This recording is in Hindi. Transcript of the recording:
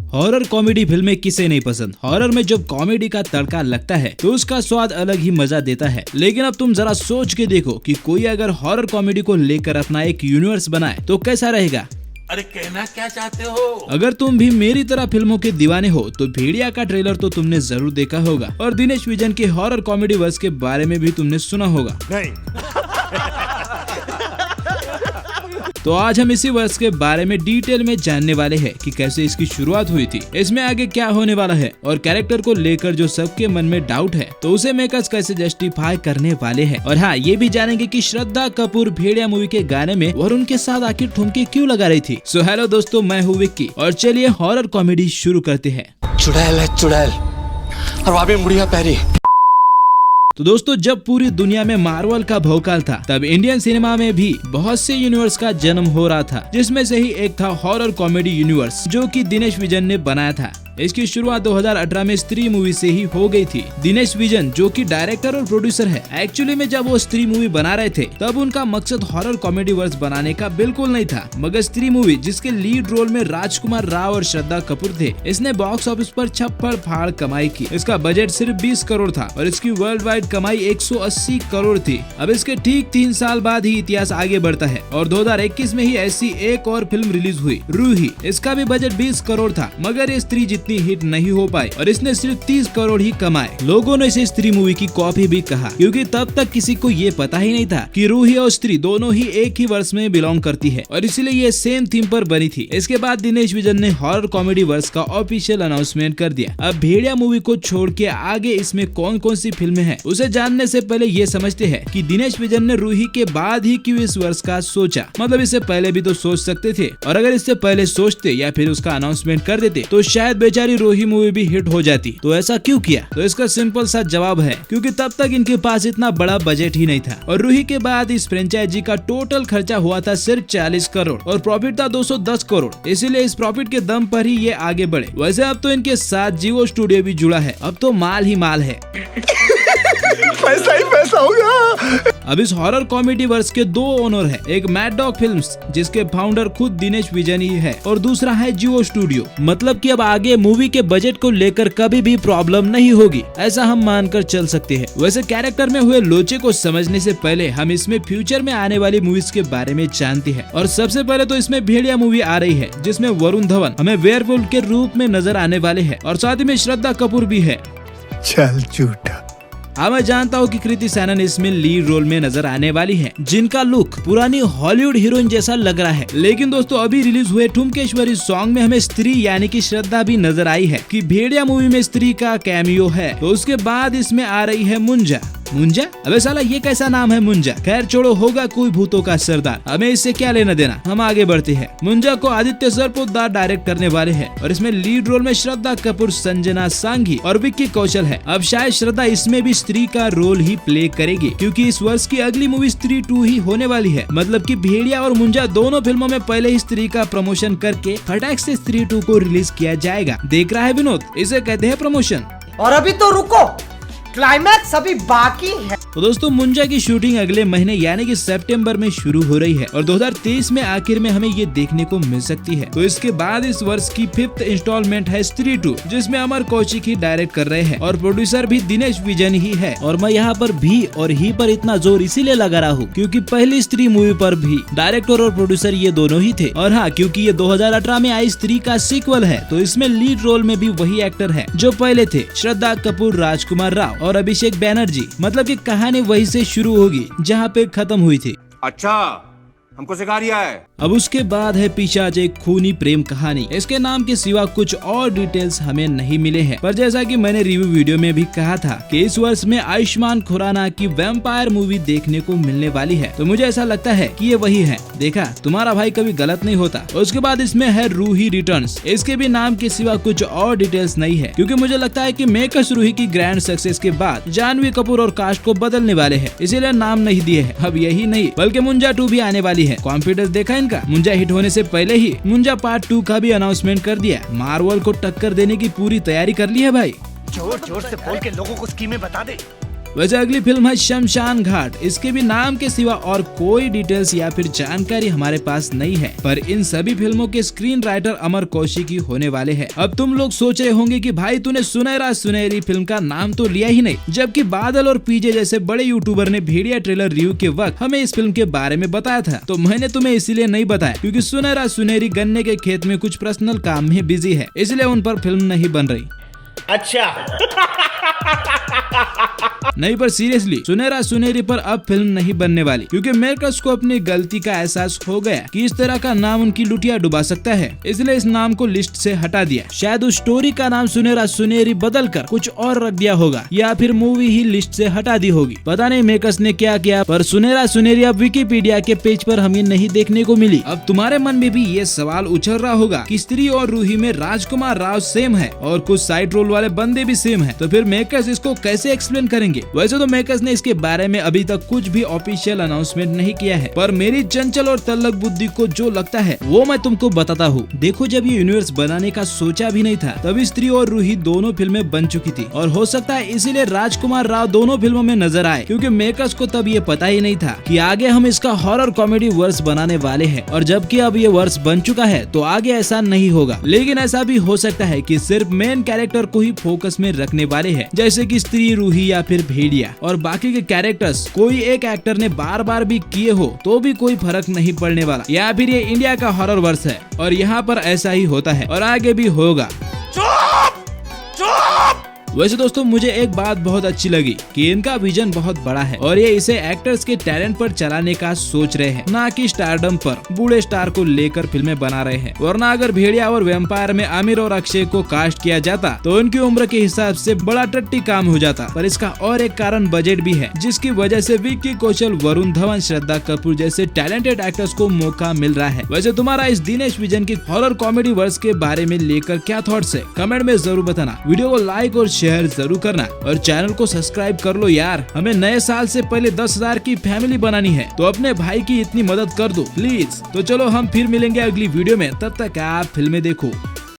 हॉरर कॉमेडी फिल्में किसे नहीं पसंद। हॉरर में जब कॉमेडी का तड़का लगता है तो उसका स्वाद अलग ही मजा देता है। लेकिन अब तुम जरा सोच के देखो कि कोई अगर हॉरर कॉमेडी को लेकर अपना एक यूनिवर्स बनाए तो कैसा रहेगा। अरे कहना क्या चाहते हो? अगर तुम भी मेरी तरह फिल्मों के दीवाने हो तो भेड़िया का ट्रेलर तो तुमने जरूर देखा होगा और दिनेश विजन के हॉरर कॉमेडी वर्स के बारे में भी तुमने सुना होगा। नहीं। तो आज हम इसी वर्ष के बारे में डिटेल में जानने वाले हैं कि कैसे इसकी शुरुआत हुई थी, इसमें आगे क्या होने वाला है और कैरेक्टर को लेकर जो सबके मन में डाउट है तो उसे मेकर्स कैसे जस्टिफाई करने वाले हैं। और हाँ, ये भी जानेंगे कि श्रद्धा कपूर भेड़िया मूवी के गाने में वरुण के साथ आखिर ठुमके क्यों लगा रही थी। सो हेलो दोस्तों, मैं हूँ विक्की और चलिए हॉरर कॉमेडी शुरू करते हैं। चुड़ैल है चुड़ैल और वहाँ पे मुड़िया पैरी। तो दोस्तों, जब पूरी दुनिया में मार्वल का भौकाल था तब इंडियन सिनेमा में भी बहुत से यूनिवर्स का जन्म हो रहा था, जिसमें से ही एक था हॉरर कॉमेडी यूनिवर्स जो कि दिनेश विजन ने बनाया था। इसकी शुरुआत 2018 में स्त्री मूवी से ही हो गई थी। दिनेश विजन जो कि डायरेक्टर और प्रोड्यूसर है, एक्चुअली में जब वो स्त्री मूवी बना रहे थे तब उनका मकसद हॉरर कॉमेडी वर्स बनाने का बिल्कुल नहीं था, मगर स्त्री मूवी जिसके लीड रोल में राजकुमार राव और श्रद्धा कपूर थे, इसने बॉक्स ऑफिस पर छप्पड़ फाड़ कमाई की। इसका बजट सिर्फ 20 करोड़ था और इसकी वर्ल्ड वाइड कमाई 180 करोड़ थी। अब इसके ठीक 3 साल बाद ही इतिहास आगे बढ़ता है और 2021 में ही ऐसी एक और फिल्म रिलीज हुई, रूही। इसका भी बजट 20 करोड़ था, मगर ये स्त्री इतनी हिट नहीं हो पाई और इसने सिर्फ 30 करोड़ ही कमाए। लोगों ने इसे स्त्री मूवी की कॉपी भी कहा, क्योंकि तब तक किसी को ये पता ही नहीं था कि रूही और स्त्री दोनों ही एक ही वर्ष में बिलोंग करती है और इसीलिए ये सेम थीम पर बनी थी। इसके बाद दिनेश विजन ने हॉरर कॉमेडी वर्स का ऑफिशियल अनाउंसमेंट कर दिया। अब भेड़िया मूवी को छोड़ के आगे इसमें कौन कौन सी फिल्में हैं उसे जानने से पहले ये समझते हैं कि दिनेश विजन ने रूही के बाद ही क्यों इस वर्ष का सोचा। मतलब इससे पहले भी तो सोच सकते थे, और अगर इससे पहले सोचते या फिर उसका अनाउंसमेंट कर देते तो शायद बेचारी रूही मूवी भी हिट हो जाती। तो ऐसा क्यों किया? तो इसका सिंपल सा जवाब है क्योंकि तब तक इनके पास इतना बड़ा बजट ही नहीं था और रूही के बाद इस फ्रेंचाइजी का टोटल खर्चा हुआ था सिर्फ 40 करोड़ और प्रॉफिट था 210 करोड़। इसीलिए इस प्रॉफिट के दम पर ही ये आगे बढ़े। वैसे अब तो इनके साथ जियो स्टूडियो भी जुड़ा है, अब तो माल ही माल है। पैसा ही पैसा होगा। अब इस हॉरर कॉमेडी वर्स के 2 ओनर है, एक मैड डॉग फिल्म्स जिसके फाउंडर खुद दिनेश विजन ही है और दूसरा है जियो स्टूडियो। मतलब कि अब आगे मूवी के बजट को लेकर कभी भी प्रॉब्लम नहीं होगी, ऐसा हम मानकर चल सकते हैं। वैसे कैरेक्टर में हुए लोचे को समझने से पहले हम इसमें फ्यूचर में आने वाली मूवीज के बारे में जानते हैं। और सबसे पहले तो इसमें भेड़िया मूवी आ रही है जिसमें वरुण धवन हमें वेयरवुल्फ के रूप में नजर आने वाले हैं और साथ ही में श्रद्धा कपूर भी है। चल झूठा। हाँ, मैं जानता हूँ कि कृति सैनन इसमें लीड रोल में नजर आने वाली है, जिनका लुक पुरानी हॉलीवुड हीरोइन जैसा लग रहा है। लेकिन दोस्तों, अभी रिलीज हुए ठुमकेश्वरी सॉन्ग में हमें स्त्री यानी कि श्रद्धा भी नजर आई है कि भेड़िया मूवी में स्त्री का कैमियो है। तो उसके बाद इसमें आ रही है मुंजा। मुंजा? अबे साला, ये कैसा नाम है मुंजा? खैर छोड़ो, होगा कोई भूतों का सरदार, हमें इससे क्या लेना देना। हम आगे बढ़ते हैं। मुंजा को आदित्य सरपोतदार डायरेक्ट करने वाले हैं और इसमें लीड रोल में श्रद्धा कपूर, संजना सांघी और विक्की कौशल है। अब शायद श्रद्धा इसमें भी स्त्री का रोल ही प्ले करेगी, क्योंकि इस वर्ष की अगली मूवी स्त्री 2 ही होने वाली है। मतलब कि भेड़िया और मुंजा दोनों फिल्मों में पहले ही स्त्री का प्रमोशन करके फटाक से स्त्री 2 को रिलीज किया जाएगा। देख रहा है विनोद, इसे कहते हैं प्रमोशन। और अभी तो रुको, क्लाइमैक्स अभी बाकी है। तो दोस्तों, मुंजा की शूटिंग अगले महीने यानी कि सितंबर में शुरू हो रही है और 2023 में आखिर में हमें ये देखने को मिल सकती है। तो इसके बाद इस वर्ष की 5th इंस्टॉलमेंट है स्त्री 2, जिसमें अमर कौशिक ही डायरेक्ट कर रहे हैं और प्रोड्यूसर भी दिनेश विजन ही है। और मैं यहाँ पर भी और ही पर इतना जोर इसीलिए लगा रहा हूँ क्योंकि पहली स्त्री मूवी पर भी डायरेक्टर और प्रोड्यूसर ये दोनों ही थे। और हाँ, क्योंकि ये 2018 में आई स्त्री का सीक्वल है तो इसमें लीड रोल में भी वही एक्टर है जो पहले थे, श्रद्धा कपूर, राजकुमार राव और अभिषेक बैनर्जी। मतलब की कहानी वही से शुरू होगी जहाँ पे खत्म हुई थी। अच्छा, हमको सिखा रिया है। अब उसके बाद है पिशाच, एक खूनी प्रेम कहानी। इसके नाम के सिवा कुछ और डिटेल्स हमें नहीं मिले हैं, पर जैसा कि मैंने रिव्यू वीडियो में भी कहा था कि इस वर्ष में आयुष्मान खुराना की वैम्पायर मूवी देखने को मिलने वाली है, तो मुझे ऐसा लगता है कि ये वही है। देखा, तुम्हारा भाई कभी गलत नहीं होता। उसके बाद इसमें है रूही रिटर्न्स। इसके भी नाम के सिवा कुछ और डिटेल्स नहीं है, क्योंकि मुझे लगता है कि मेकर्स रूही की ग्रैंड सक्सेस के बाद जानवी कपूर और कास्ट को बदलने वाले हैं, इसीलिए नाम नहीं दिए हैं। अब यही नहीं बल्कि मुंजा 2 भी आने वाली है। कॉन्फिडेंस देखा इनका। मुंजा हिट होने से पहले ही मुंजा पार्ट 2 का भी अनाउंसमेंट कर दिया। मार्वल को टक्कर देने की पूरी तैयारी कर ली है भाई। जोर जोर से बोल के लोगों को स्कीमें बता दे। वैसे अगली फिल्म है शमशान घाट। इसके भी नाम के सिवा और कोई डिटेल्स या फिर जानकारी हमारे पास नहीं है, पर इन सभी फिल्मों के स्क्रीन राइटर अमर कौशिकी होने वाले हैं। अब तुम लोग सोच रहे होंगे कि भाई तूने सुनहरा सुनहरी फिल्म का नाम तो लिया ही नहीं, जबकि बादल और पीजे जैसे बड़े यूट्यूबर ने भेड़िया ट्रेलर रिव्यू के वक्त हमें इस फिल्म के बारे में बताया था। तो मैंने तुम्हें इसीलिए नहीं बताया क्योंकि सुनहरा सुनहरी गन्ने के खेत में कुछ पर्सनल काम में बिजी है, इसलिए उन पर फिल्म नहीं बन रही। अच्छा नहीं, पर सीरियसली सुनहरा सुनहरी पर अब फिल्म नहीं बनने वाली, क्योंकि मेकर्स को अपनी गलती का एहसास हो गया कि इस तरह का नाम उनकी लुटिया डुबा सकता है, इसलिए इस नाम को लिस्ट से हटा दिया। शायद उस स्टोरी का नाम सुनहरा सुनहरी बदल कर कुछ और रख दिया होगा, या फिर मूवी ही लिस्ट से हटा दी होगी। पता नहीं मेकर्स ने क्या किया, पर सुनहरा सुनहरी अब विकिपीडिया के पेज पर हमें नहीं देखने को मिली। अब तुम्हारे मन में भी ये सवाल उछल रहा होगा कि स्त्री और रूही में राजकुमार राव सेम है और कुछ साइड रोल वाले बंदे भी सेम है, तो फिर मेकर्स इसको कैसे एक्सप्लेन करेंगे। वैसे तो मेकर्स ने इसके बारे में अभी तक कुछ भी ऑफिशियल अनाउंसमेंट नहीं किया है, पर मेरी चंचल और तल्लक बुद्धि को जो लगता है वो मैं तुमको बताता हूँ। देखो, जब ये यूनिवर्स बनाने का सोचा भी नहीं था तभी स्त्री और रूही दोनों फिल्में बन चुकी थी, और हो सकता है इसीलिए राजकुमार राव दोनों फिल्मों में नजर आए, क्योंकि मेकर्स को तब ये पता ही नहीं था कि आगे हम इसका हॉरर कॉमेडी वर्स बनाने वाले हैं, और जबकि अब ये वर्स बन चुका है तो आगे ऐसा नहीं होगा। लेकिन ऐसा भी हो सकता है कि सिर्फ मेन कैरेक्टर को ही फोकस में रखने वाले हैं, जैसे कि स्त्री, रूही या फिर भेड़िया, और बाकी के कैरेक्टर्स कोई एक एक्टर ने बार बार भी किए हो तो भी कोई फर्क नहीं पड़ने वाला। या फिर ये इंडिया का हॉरर वर्स है और यहाँ पर ऐसा ही होता है और आगे भी होगा। वैसे दोस्तों, मुझे एक बात बहुत अच्छी लगी कि इनका विजन बहुत बड़ा है और ये इसे एक्टर्स के टैलेंट पर चलाने का सोच रहे हैं, ना कि स्टारडम पर बूढ़े स्टार को लेकर फिल्में बना रहे हैं। वरना अगर भेड़िया और वैम्पायर में आमिर और अक्षय को कास्ट किया जाता तो उनकी उम्र के हिसाब से बड़ा टट्टी काम हो जाता। पर इसका और एक कारण बजट भी है, जिसकी वजह से विक्की कौशल, वरुण धवन, श्रद्धा कपूर जैसे टैलेंटेड एक्टर्स को मौका मिल रहा है। वैसे तुम्हारा इस दिनेश विजन की हॉरर कॉमेडी वर्स के बारे में लेकर क्या थॉट्स है, कमेंट में जरूर बताना। वीडियो को लाइक और शेयर जरूर करना और चैनल को सब्सक्राइब कर लो यार। हमें नए साल से पहले 10,000 की फैमिली बनानी है, तो अपने भाई की इतनी मदद कर दो प्लीज। तो चलो हम फिर मिलेंगे अगली वीडियो में, तब तक आप फिल्में देखो।